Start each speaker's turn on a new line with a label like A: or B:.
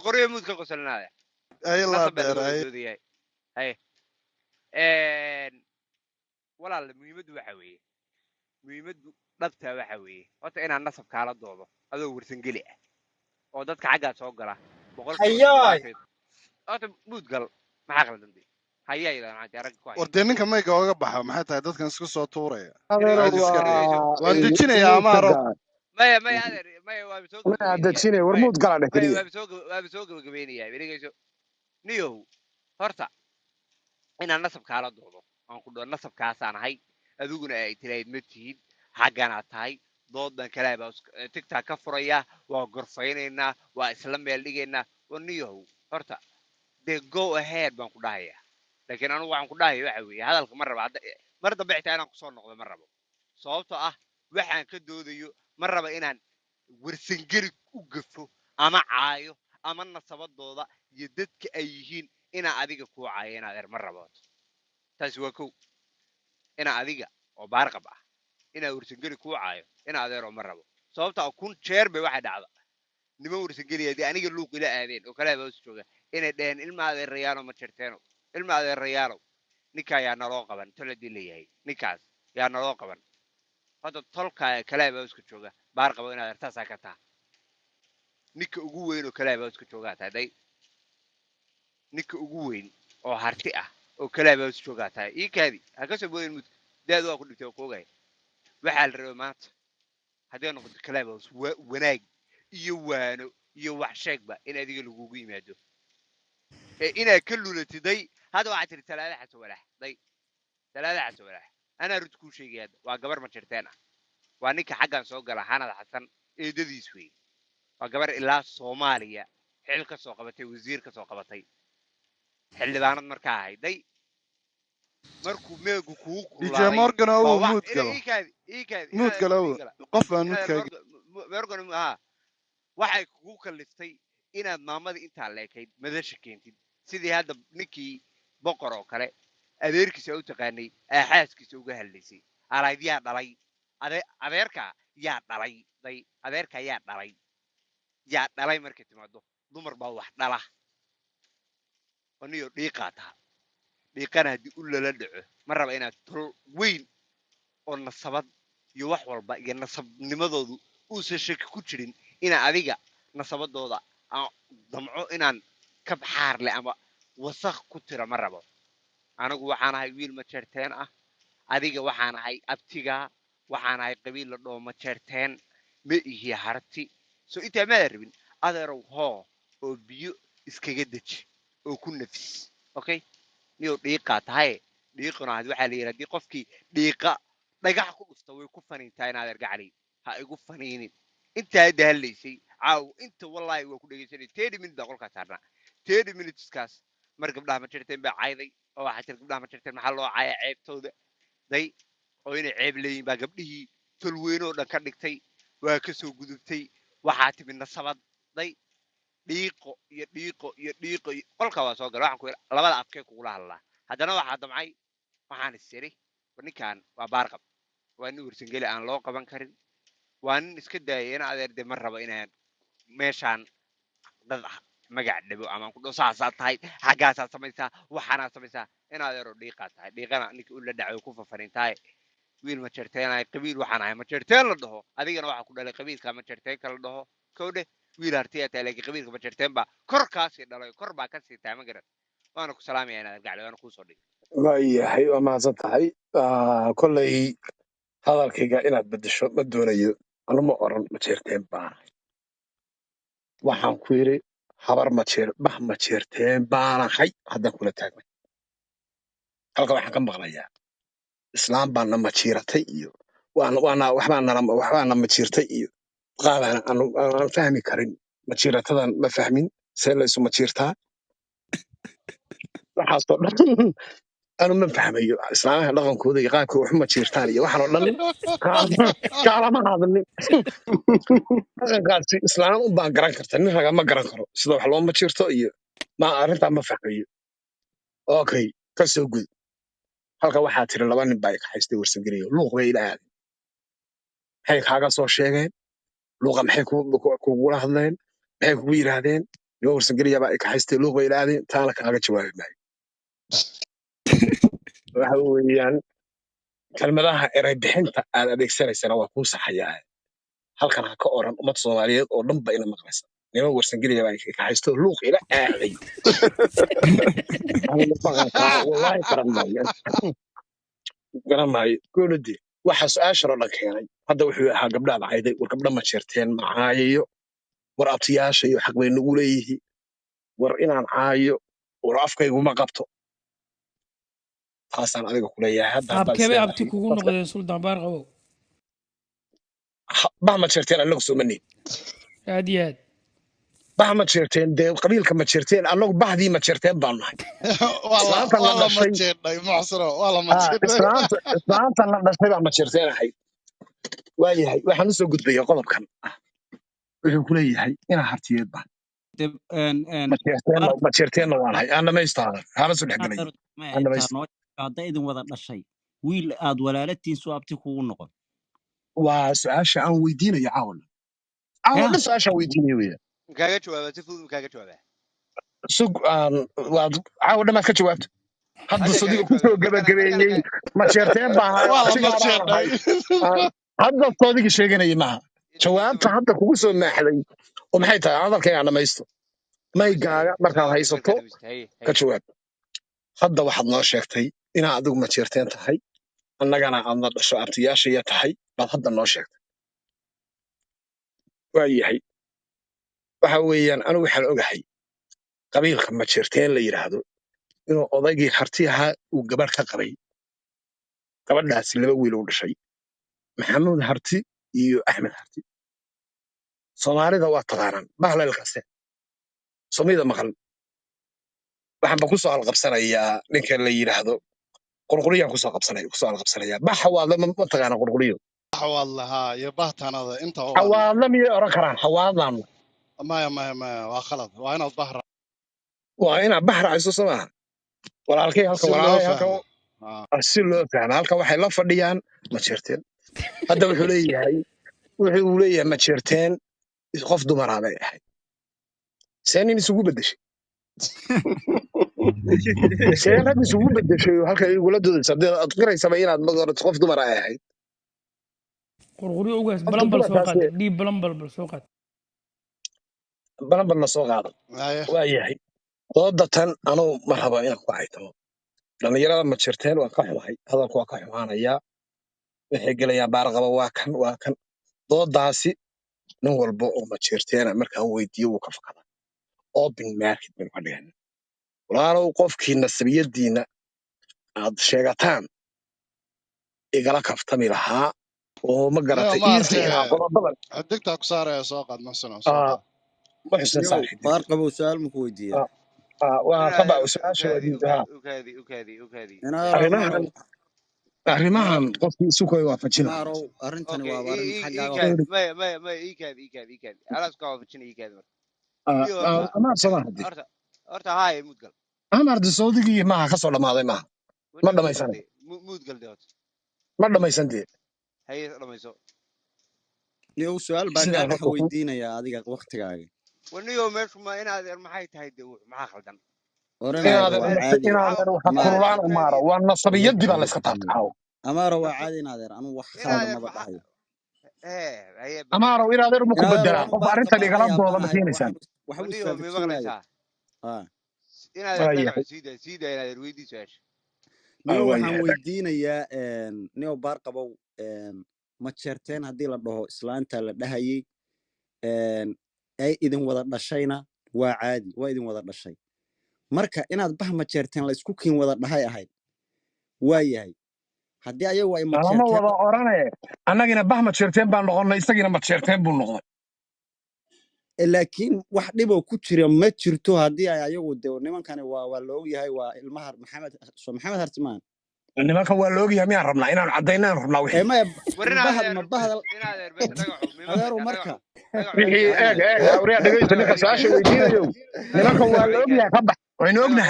A: qorqoryo mood ka qosalnaada
B: ay la
A: nasab baa laga
B: dheeray
A: wadoodayahay haye walaal muhiimaddu waxa weeye muhiimaddu dhabtaa waxa weeye horta inaad nasab kaala doodo adoo warsangeli ah oo dadka xaggaa soo gala boqolkiiba
C: hayaay
A: toddobaatan horta mood gal maxaa qaldantay hayayda maxaa arag ku haya
B: war dee ninka mayga oga baxa maxay tahay dadkan isku soo tuuraya
D: adeero
B: caadi iska dhigay
A: dhegeyso
B: waan
A: dhegeyso
B: dejinayaa
D: muud ka
B: amaaro
D: gaa
A: maya adeer maya waaba soo
D: ma
A: gabagabaynayaa
D: dajine war
A: maya
D: muud gala
A: maya
D: dhexliya
A: waaba soo gabagabaynayaa dhegeyso niyow horta inaan nasab kaala doodo aan ku dhaho nasabkaasaan ahay adiguna ay tirahayd ma tihiin xagganaad tahay doodan kale baa tigtaa ka furaya waa gorfaynaynaa waa isla meel dhigaynaa oo niyow horta dee go ahead baan ku dhahayaa laakiin anugu waxaan ku dhahaya waxa weeye hadalka ma raba mar dambe xitaa inaan kusoo noqdo ma rabo sababtoo ah waxaan ka doodayo ma raba inaan warsangeli u gafo ama caayo ama nasabadooda iyo dadka ay yihiin inaa adiga kuu caayo inaad er ma rabo taasi waa kow inaa adiga oo baarqab ah inaa warsangeli kuu caayo inaa adeeroo ma rabo sababta ah kun jeer bay waxay dhacda niman warsangeli haddii aniga luuq ila aadeen oo kale hoos jooga inay dheheen ilma adeerayaalo ma jirteeno ilma adeerayaalow ninkaa yaa naloo qaban tol haddii leeyahay ninkaas yaa naloo qaban hadda tolkaa kaleaba hooska jooga baarqabo inaad artaasaa ka taha ninka ugu weyn oo kaleaba hooska joogaa tahay day ninka ugu weyn oo harti ah oo kaleaba hoos joogaa tahay ii kaadi ha ka soo boodin mudka daadu waa ku dhigtay oo kuogahay waxaa la rabay maanta haddii noqoto kaleaba hoos wanaag iyo waano iyo wax sheegba in adiga lagugu yimaado ee inaad ka lulatiday hadda waxaa tiri talaada xaso walaax day talaada xaso walaax anaa rud kuu sheegay hadda waa gabar ma jirteen ah waa ninka xaggan soo gala xanad xasan eedadiis wey waa gabar ilaa soomaaliya xil ka soo qabatay wasiir ka soo qabatay xildhibaanad markaa ahayd day markuu meegu kugu
B: dj
A: kululaaday
B: morgan
A: baa
B: oo
A: wax
B: muud galo
A: iikaadi
B: muud galo qof baan muudkaaga
A: morgan haa waxay kugu kaliftay inaad maamadii intaa leekayd madasha keentid sidii hadda ninkii boqor oo kale adeerkiisa u taqaanay aaxaaskiisa uga hadlaysay alayd yaa dhalay adeerka yaa dhalay day adeerka yaa dhalay markay timaado dumar baa wax dhala aniyo dhiiqaa taha dhiiqana haddii u lala dhaco ma raba inaad tol weyn oo nasabad iyo wax walba iyo nasabnimadoodu uusan shaki ku jirin inaa adiga nasabadooda aan damco inaan ka baxaarle ama wasakh ku tira ma rabo anigu waxaan ahay wiil majeerteen ah adiga waxaan ahay abtigaa waxaan ahay qabiil la dhoo majeerteen ma ihi harti soo intaa maada rabin adeerow hoo oo biyo iskaga deji oo ku nafis okay niyow dhiiqaa tahay dhiiquna waxaa la yidhi haddii qofkii dhiiqa dhagax ku dhufta way ku faniintaa in adeer gacali ha igu faniinin intaa hadda hadlaysay caaw inta wallaahi waa ku dhegaysanay 30 minutes baa qolkaa saarnaa 30 minuteskaas mar gabdhaha ma jirteen baa cayday oo waxaa jira gabdhaha ma jirteen maxaa loo caaya ceebtooda day oo inay ceeb leeyihin baa gabdhihii tolweynoo dhan ka dhigtay waa ka soo gudubtay waxaa timi nasabad day dhiiqo iyo qolka waa soo gala waxaan ku yidhi labada afkee kugula hadlaa haddana waxaa damcay waxaan is iri ninkan waa baarqab waa nin warsangeli aan loo qaban karin waa nin iska daayay in adeer de ma rabo inaan meeshaan dad magac dhabo amaan ku dho saasaa tahay xaggaasaa samaysaa waxaanaa samaysaa in adeeroo dhiiqaa tahay dhiiqana ninka u la dhaco ku fafarintahay wiil ma jerteenahay qabiil waxaan ahay ma jerteen la dhaho adigana waxaa ku dhalay qabiilka ma jerteenka la dhaho kowdhe wiil hartiyaa tahay laakiin qabiilka ma jerteen baa kor kaasii dhalay kor baa kasii tahay ma garan waana ku salaamaya in adeer gacli waana kuu soo dhig
D: waayahay waa mahadsan tahay kolley hadalkayga inaad beddesho ma doonayo anuma oran ma jeerteen baan waxaan ku yidhi habar bah ma jeerteen baanahay haddaan kula taagnay halka waxaan ka maqlayaa islaam baana majiiratay iyo waxbaana majiirtay iyo qaabaan aan fahmi karin majiiratadan ma fahmin see la isu majiirtaa waxaasoo dhan anu ma fahmayo islaamaha dhaqankooda iyo qaabka waxu majiirtaan iyo waxaan oo dhan kaalama hadlin dhaqankaasi islaam unbaan garan karta nin raga ma garan karo sida wax loo majiirto iyo ma arrintaa ma fahmayo okay ka soo gud halka waxaa tiri laba nin baa kaxaystay warsangeliyo luuq bay ila aadeen maxay kaaga soo sheegeen luuqa maxay kugula hadleen maxay kugu yidhaahdeen niman warsangeliya baa ka haystay luuq bay ilaadeen taana kaaga jawaabi maayo waxa weeyaan kelmadaha eray bixinta aad adeegsanaysana waa kuu saxayaa halkan ha ka oran ummad soomaaliyeed oo dhan ba ina maqlaysa niman warsangeliya baa ka haysto luuq ila aaday wallahi garanaayo gooladi waxa su-aashan oo dhan keenay hadda wuxuu ahaa gabdhaad cayday war gabdha ma jeerteen ma caayayo war abtiyaasha iyo xaq bay nagu leeyihiin war inaan caayo war afkayguma qabto taasaan adiga ku leeyahay hadda haddaad
C: abkebe
D: isleedahay
C: abti kugu noqdeen suldaan baar qabow
D: bah ma jeerteen annagu soomaniin
C: aad iyo aad
D: bah ma jeerteen dee qabiilka ma jeerteen annagu bahdii ma jeerteen baan nahay islaanta la dhashay islaanta la dhashay baa ma jeerteen ahayd waayahay waxaan usoo gudbaya qodobkan ah wuxuu ku leeyahay inaa hartiyeed baan ma jeerteenna waan hay aan dhamaystaada hana soo dhexgelay aan dhamaysta
E: hadda idin wada dhashay wiil aad walaalatiin soo abti kugu noqon
D: waa su-aasha aan weydiinayo caawa su-aashaan weydiinayo weya
A: kaaga jawaaba si fudud kaaga jawaaba
D: sug waad caawa dhamaad ka jawaabto hadda sodiga kusoo gabagabeeyey ma jeerteen baan hay hadda soodigi sheeganayay maaha jawaabta hadda kugu soo maaxday oo maxay tahay hadalkay aan dhamaysto maygaaga markaad haysato ka jawaab hadda waxaad noo sheegtay inaa adigu ma jeerteen tahay annagana aadna dhasho abtiyaashaya tahay baad hadda noo sheegtay waayahay waxa weeyaan anigu waxaan ogahay qabiilka ma jeerteen la yidhaahdo inuu odaygii harti ahaa uu gabadh ka qabay gabadhaasi 2 wiil u dhashay maxamuud harti iyo axmed harti soomaalida waa taqaanaan bahlalkase somida maqal waxaan ku soo alqabsanayaa ninka la yiraahdo qurquriyaan ku soo alqabsanayaa baxa waa ma taqaana qurquriyo
B: xawaadlaha iyo bahtanada inta oo
D: xawaadla miyay oran karaan xawaadlan
B: maya waa khalad waa inaad bahra
D: waa inaad bahra ayso samaha walaalkay halka walaalay halka si loo fahmo halka waxay la fadhiyaan ma jeerteen hadda wuxuu leeyahay ma jeerteen qof dumar ah bay ahayd seenin isugu bedeshay seenin isugu bedeshay halka ay wala doodaysa aad qiraysaba inaad magarat qof dumar ah ahayd
C: qurquri ugaas balambal soo qaad dhiib balambal soo qaad
D: balambal soo qaad waa yahay doodatan anuu ma rabo inaan ku haytamo dhalinyarada ma jeerteen waa ka xumahay hadalku waa ka xumaanayaa waxay gelayaan baar qaba waa kan doodaasi nin walba oo ma jeerteena markaan weydiiyo wuu ka fakadaa open market baan ka dhiganaa walaalow qofkii nasabiyadiina aad sheegataan igala kaftami lahaa oo ma garatay qodobadan
B: digtaa ku saaraya soo qaad maxsan
E: baar qabo su'aal ma ku weydiiyaa
D: waa qaba su'aasha wadiintaa arrimahan qofkii isu koy waafajina
E: arrintani waa arrin xaggaaga
D: amaar soma hadii
A: horta haay mudgal
D: amaar disoodigii maaha ka soo dhamaaday maaha ma dhamaysan
A: mudgal de horta
D: ma dhamaysantee
A: haye dhamayso
E: niyow su'aal baa kaa dhex weydiinayaa adiga waqtigaaga
A: waniyo meeshu ma inaad maxay tahay de maxaa khaldan
D: kurulaan amaaro waa nasabiyadii baa layska taabtaaw
E: amaaro waa caadi inaadeer anuu wax khalada maba dhahayo
D: amaaro inaadeer ma ku bedelaa qof arrintan igala dooda ma keenaysaan
E: niyo waxaan weydiinayaa niyo baar qabow ma jeerteen haddii la dhaho islaanta la dhahayay ay idin wada dhashayna waa caadi waa idin wada dhashay marka inaad bah ma jeerteen la isku kiin wada dhahay ahayd waa yahay haddii ayagu ay ma
D: jeerteen wada orane annagina bah ma jeerteen baan noqonnay isagina ma jeerteen buu noqday
E: laakiin wax dhiboo ku jira ma jirto haddii ay ayagu de nimankani waa la ogyahay waa ilmaha maxamed hartimaan
D: nimankan waa la ogyahay miyaan rabnaa inaan caddaynaan rabnaa wixii
E: marka
D: wixii eeg awriyaa dhegeysta ninka su-aasha weydiinayo nimankan waa la ogyahay ka bax waynu ognahay